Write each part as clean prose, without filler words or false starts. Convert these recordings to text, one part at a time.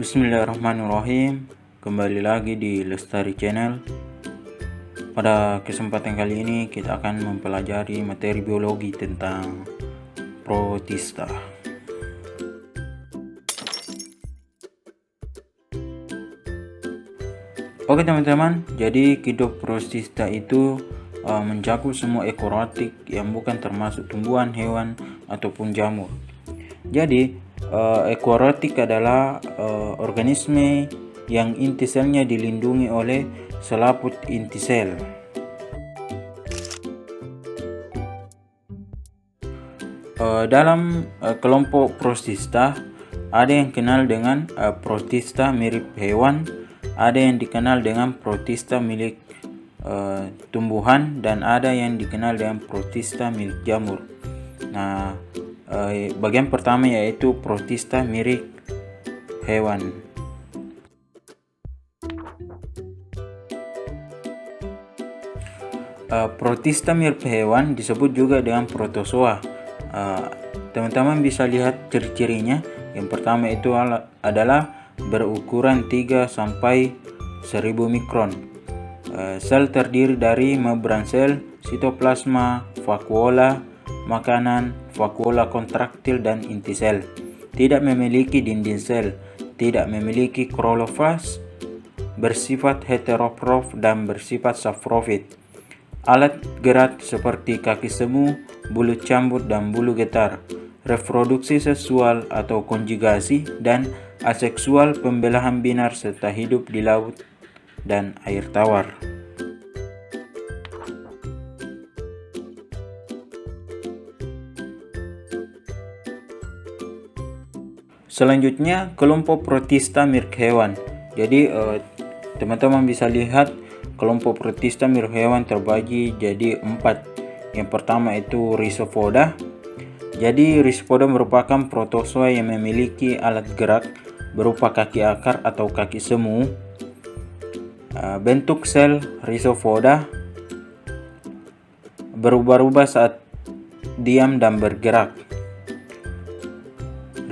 Bismillahirrahmanirrahim. Kembali lagi di Lestari Channel. Pada kesempatan kali ini kita akan mempelajari materi biologi tentang protista. Oke teman-teman, jadi hidup protista itu mencakup semua ekoratik yang bukan termasuk tumbuhan, hewan ataupun jamur. Jadi ekoratik adalah organisme yang inti selnya dilindungi oleh selaput inti sel. Dalam kelompok protista ada yang kenal dengan protista mirip hewan, ada yang dikenal dengan protista milik tumbuhan, dan ada yang dikenal dengan protista milik jamur. Nah, bagian pertama yaitu protista mirip hewan. Protista mirip hewan disebut juga dengan protozoa. Teman-teman bisa lihat ciri-cirinya. Yang pertama itu adalah berukuran 3 sampai 1000 mikron. Sel terdiri dari membran sel, sitoplasma, vakuola makanan, vakuola kontraktil, dan inti sel. Tidak memiliki dinding sel, tidak memiliki klorofas, bersifat heterotrof dan bersifat saprofit. Alat gerak seperti kaki semu, bulu cambuk, dan bulu getar. Reproduksi seksual atau konjugasi, dan aseksual, pembelahan binar, serta hidup di laut dan air tawar. Selanjutnya, kelompok protista mirip hewan. Jadi teman-teman bisa lihat kelompok protista mirip hewan terbagi jadi 4. Yang pertama itu Rhizopoda. Jadi Rhizopoda merupakan protozoa yang memiliki alat gerak berupa kaki akar atau kaki semu. Bentuk sel Rhizopoda berubah-ubah saat diam dan bergerak.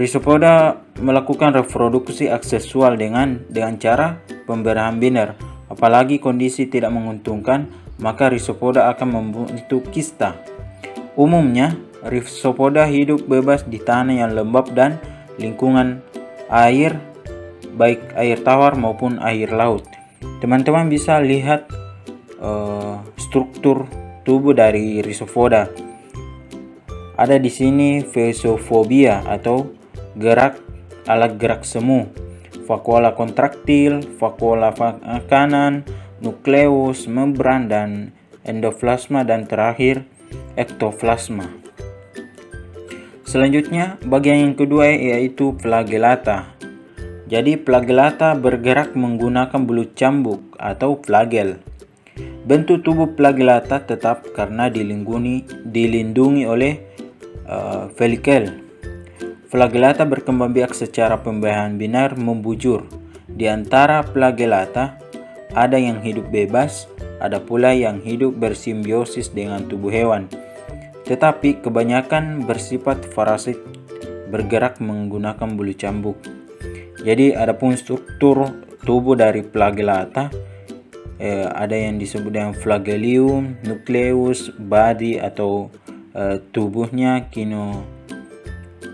Rhizopoda melakukan reproduksi asexual dengan cara pemberahan binar. Apalagi kondisi tidak menguntungkan, maka Rhizopoda akan membentuk kista. Umumnya, Rhizopoda hidup bebas di tanah yang lembab dan lingkungan air, baik air tawar maupun air laut. Teman-teman bisa lihat struktur tubuh dari Rhizopoda. Ada di sini fesofobia atau alat gerak semu, vakuola kontraktil, vakuola makanan, nukleus, membran, dan endoplasma, dan terakhir ektoplasma. Selanjutnya, bagian yang kedua yaitu flagellata. Jadi flagellata bergerak menggunakan bulu cambuk atau flagel. Bentuk tubuh flagellata tetap karena dilindungi oleh velikel. Flagellata berkembang biak secara pembelahan binar membujur. Di antara flagellata ada yang hidup bebas, ada pula yang hidup bersimbiosis dengan tubuh hewan. Tetapi kebanyakan bersifat parasit, bergerak menggunakan bulu cambuk. Jadi adapun struktur tubuh dari flagellata ada yang disebut dengan flagellum, nukleus, body atau tubuhnya,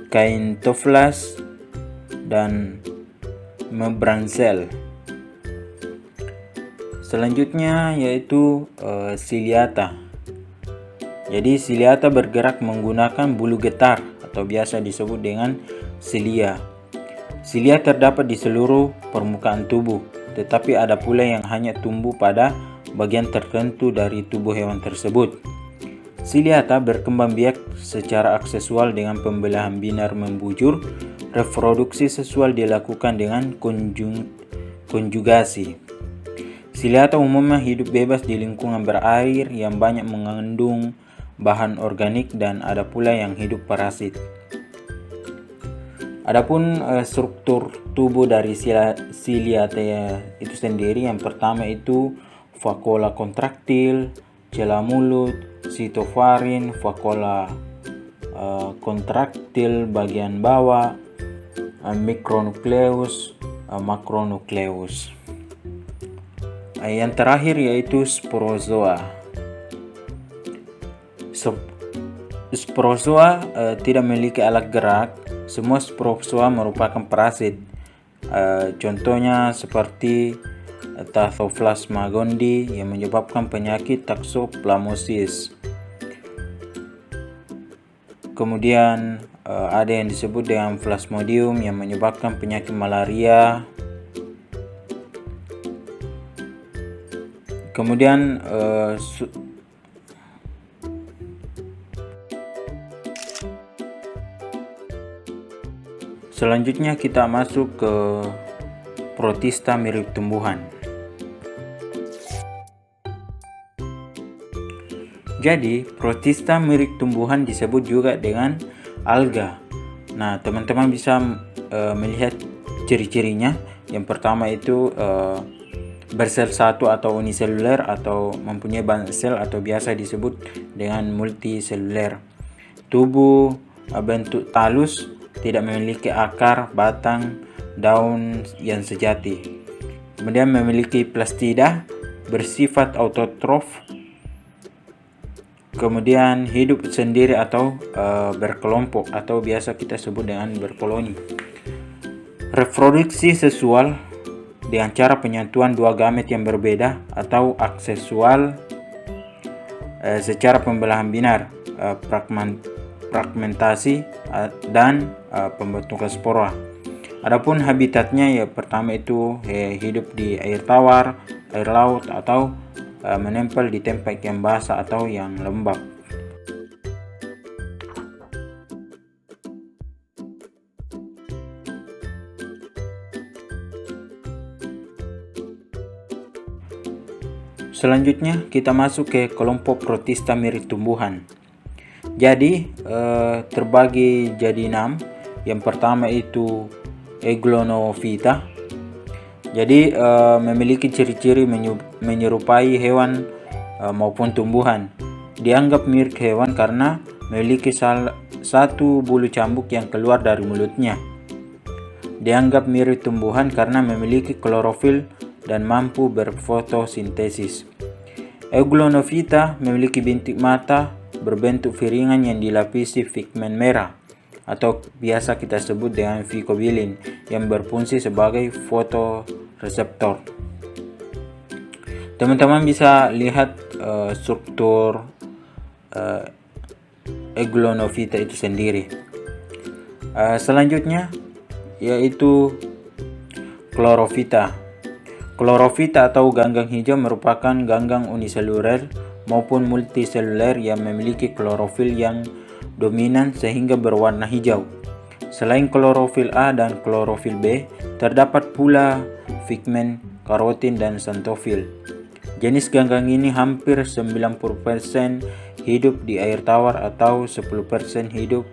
kaintoflas, dan membran sel. Selanjutnya yaitu ciliata. Jadi ciliata bergerak menggunakan bulu getar atau biasa disebut dengan cilia. Cilia terdapat di seluruh permukaan tubuh, tetapi ada pula yang hanya tumbuh pada bagian tertentu dari tubuh hewan tersebut. Ciliata berkembang biak secara asexual dengan pembelahan binar membujur. Reproduksi seksual dilakukan dengan konjugasi. Ciliata umumnya hidup bebas di lingkungan berair yang banyak mengandung bahan organik, dan ada pula yang hidup parasit. Adapun struktur tubuh dari ciliata itu sendiri, yang pertama itu vakuola kontraktil, celah mulut, sitofarin, vakuola kontraktil bagian bawah, mikronukleus, makronukleus. Yang terakhir yaitu sporozoa. Sporozoa tidak memiliki alat gerak. Semua sporozoa merupakan parasit. Contohnya seperti Tarsoplasma gondii yang menyebabkan penyakit toxoplasmosis. Kemudian ada yang disebut dengan Plasmodium yang menyebabkan penyakit malaria. Kemudian selanjutnya kita masuk ke protista mirip tumbuhan. Jadi, protista mirip tumbuhan disebut juga dengan alga. Nah, teman-teman bisa melihat ciri-cirinya. Yang pertama itu bersel satu atau uniseluler atau mempunyai banyak sel atau biasa disebut dengan multiseluler. Tubuh bentuk talus, tidak memiliki akar, batang, daun yang sejati. Kemudian memiliki plastida, bersifat autotrof. Kemudian hidup sendiri atau berkelompok atau biasa kita sebut dengan berkoloni. Reproduksi seksual dengan cara penyatuan dua gamet yang berbeda atau aseksual secara pembelahan binar, fragmentasi dan pembentukan spora. Adapun habitatnya ya pertama itu hidup di air tawar, air laut atau menempel di tempat yang basah atau yang lembab. Selanjutnya kita masuk ke kelompok protista mirip tumbuhan. Jadi terbagi jadi 6. Yang pertama itu Eglonophyta. Jadi memiliki ciri-ciri menyerupai hewan maupun tumbuhan. Dianggap mirip hewan karena memiliki satu bulu cambuk yang keluar dari mulutnya. Dianggap mirip tumbuhan karena memiliki klorofil dan mampu berfotosintesis. Eglonophyta memiliki bintik mata berbentuk piringan yang dilapisi pigmen merah atau biasa kita sebut dengan phycobilin yang berfungsi sebagai fotoreseptor. Teman-teman bisa lihat struktur Eglonophyta itu sendiri. Selanjutnya yaitu Chlorophyta. Chlorophyta atau ganggang hijau merupakan ganggang uniseluler maupun multiseluler yang memiliki klorofil yang dominan sehingga berwarna hijau. Selain klorofil A dan klorofil B, terdapat pula pigmen karotin dan xanthofil. Jenis ganggang ini hampir 90% hidup di air tawar atau 10% hidup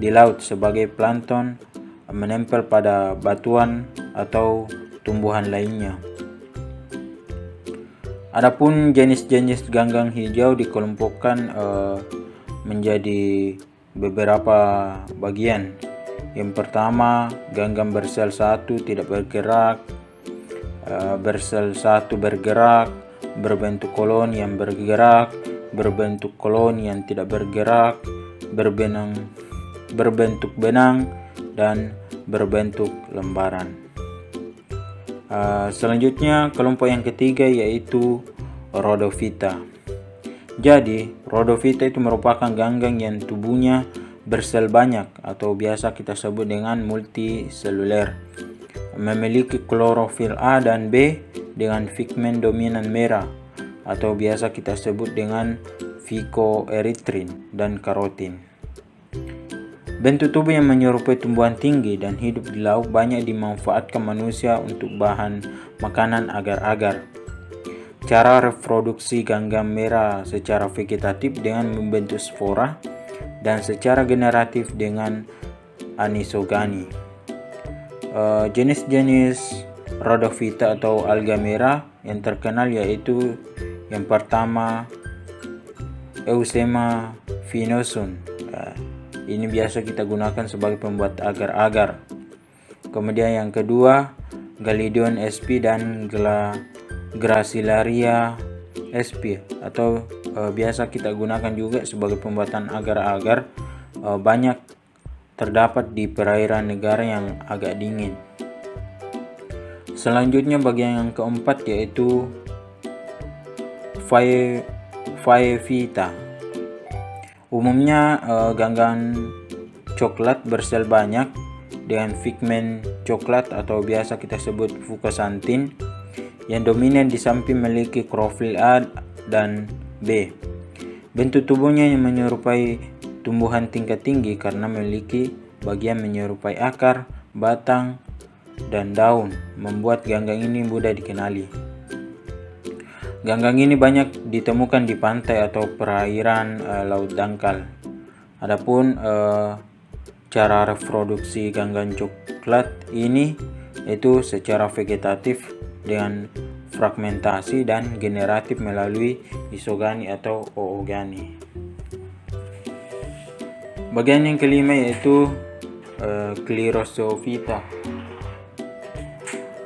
di laut sebagai plankton menempel pada batuan atau tumbuhan lainnya. Adapun jenis-jenis ganggang hijau dikelompokkan menjadi beberapa bagian. Yang pertama, ganggang bersel satu tidak bergerak, bersel satu bergerak, berbentuk koloni yang bergerak, berbentuk koloni yang tidak bergerak, berbentuk benang, dan berbentuk lembaran. Selanjutnya kelompok yang ketiga yaitu Rhodophyta. Jadi Rhodophyta itu merupakan ganggang yang tubuhnya bersel banyak atau biasa kita sebut dengan multiseluler. Memiliki klorofil A dan B dengan pigmen dominan merah atau biasa kita sebut dengan phycoerythrin dan karotin. Bentuk tubuh yang menyerupai tumbuhan tinggi dan hidup di laut banyak dimanfaatkan manusia untuk bahan makanan agar-agar. Cara reproduksi ganggang merah secara vegetatif dengan membentuk spora dan secara generatif dengan anisogani. Jenis-jenis Rhodophyta atau alga merah yang terkenal yaitu yang pertama Eusema finosum. Ini biasa kita gunakan sebagai pembuat agar-agar. Kemudian yang kedua Galidion sp dan Gracilaria sp, atau biasa kita gunakan juga sebagai pembuatan agar-agar banyak terdapat di perairan negara yang agak dingin. Selanjutnya bagian yang keempat yaitu Phaeophyta. Umumnya ganggang coklat bersel banyak dengan pigmen coklat atau biasa kita sebut fukosantin yang dominan di samping memiliki klorofil A dan B. Bentuk tubuhnya yang menyerupai tumbuhan tingkat tinggi karena memiliki bagian menyerupai akar, batang, dan daun, membuat ganggang ini mudah dikenali. Ganggang ini banyak ditemukan di pantai atau perairan laut dangkal. Adapun cara reproduksi ganggang coklat ini itu secara vegetatif dengan fragmentasi dan generatif melalui isogani atau oogani. Bagian yang kelima yaitu Chlyrosophyta.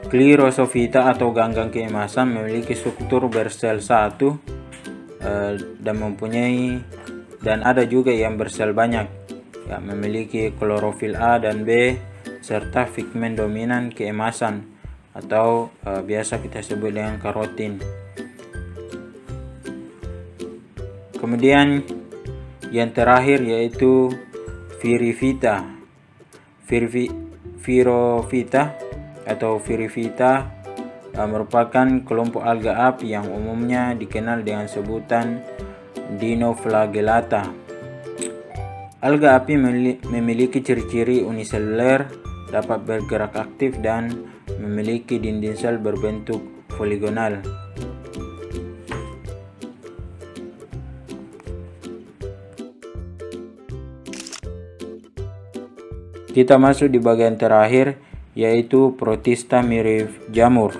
Chlyrosophyta atau ganggang keemasan memiliki struktur bersel satu dan ada juga yang bersel banyak, yang memiliki klorofil A dan B serta pigmen dominan keemasan atau biasa kita sebut dengan karotin. Kemudian yang terakhir yaitu Virophyta. Virophyta merupakan kelompok alga api yang umumnya dikenal dengan sebutan Dinoflagellata. Alga api memiliki ciri-ciri uniseluler, dapat bergerak aktif dan memiliki dinding sel berbentuk poligonal. Kita masuk di bagian terakhir yaitu Protista mirip jamur.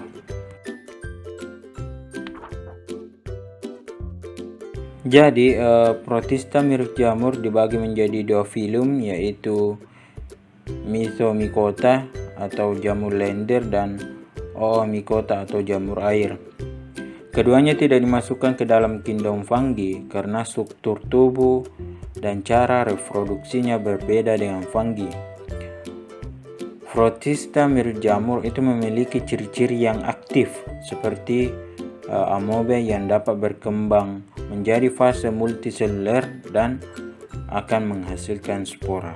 Jadi Protista mirip jamur dibagi menjadi dua filum yaitu Mythomycota atau jamur lendir dan Oomycota atau jamur air. Keduanya tidak dimasukkan ke dalam kingdom fungi karena struktur tubuh dan cara reproduksinya berbeda dengan fungi. Protista mirip jamur itu memiliki ciri-ciri yang aktif seperti amoeba yang dapat berkembang menjadi fase multiseluler dan akan menghasilkan spora.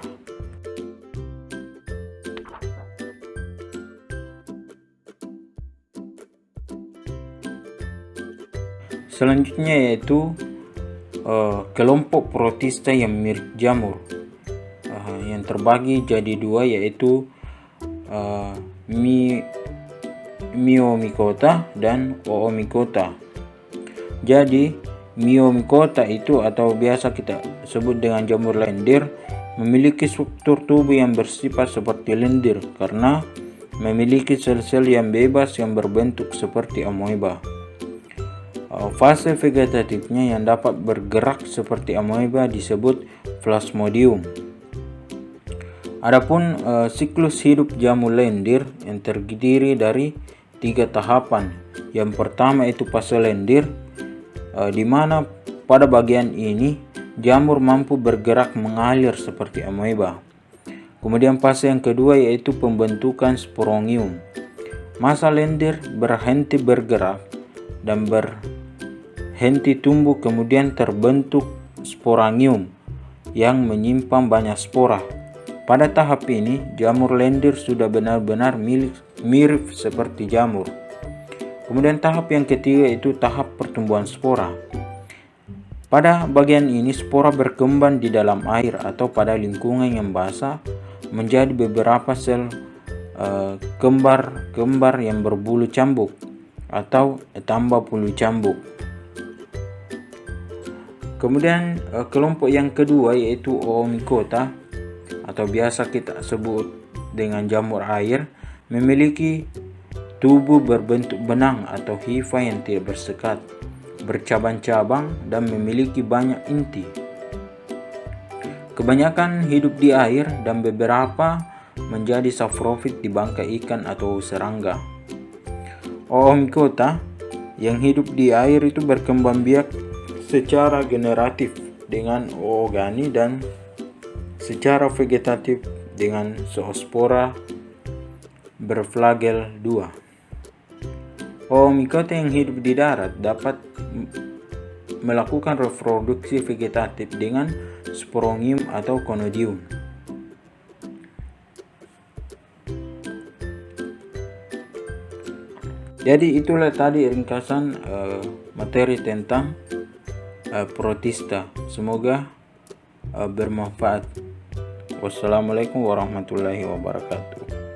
Selanjutnya yaitu kelompok protista yang mirip jamur, yang terbagi jadi dua yaitu Myomycota dan Oomycota. Jadi Myomycota itu atau biasa kita sebut dengan jamur lendir memiliki struktur tubuh yang bersifat seperti lendir karena memiliki sel-sel yang bebas yang berbentuk seperti amoeba. Fase vegetatifnya yang dapat bergerak seperti amoeba disebut plasmodium. Adapun siklus hidup jamur lendir yang terdiri dari 3 tahapan. Yang pertama itu fase lendir, di mana pada bagian ini jamur mampu bergerak mengalir seperti amoeba. Kemudian fase yang kedua yaitu pembentukan sporangium. Masa lendir berhenti bergerak dan berhenti tumbuh, kemudian terbentuk sporangium yang menyimpan banyak spora. Pada tahap ini, jamur lendir sudah benar-benar mirip seperti jamur. Kemudian tahap yang ketiga itu tahap pertumbuhan spora. Pada bagian ini, spora berkembang di dalam air atau pada lingkungan yang basah menjadi beberapa sel kembar yang berbulu cambuk atau tambah bulu cambuk. Kemudian kelompok yang kedua yaitu Oomycota atau biasa kita sebut dengan jamur air, memiliki tubuh berbentuk benang atau hifa yang tidak bersekat, bercabang-cabang dan memiliki banyak inti. Kebanyakan hidup di air dan beberapa menjadi saprofit di bangkai ikan atau serangga. Oomycota yang hidup di air itu berkembang biak secara generatif dengan oogani dan secara vegetatif dengan zoospora berflagel 2. Oomycota yang hidup di darat dapat melakukan reproduksi vegetatif dengan sporonium atau conodium. Jadi itulah tadi ringkasan materi tentang protista. Semoga bermanfaat. Wassalamualaikum warahmatullahi wabarakatuh.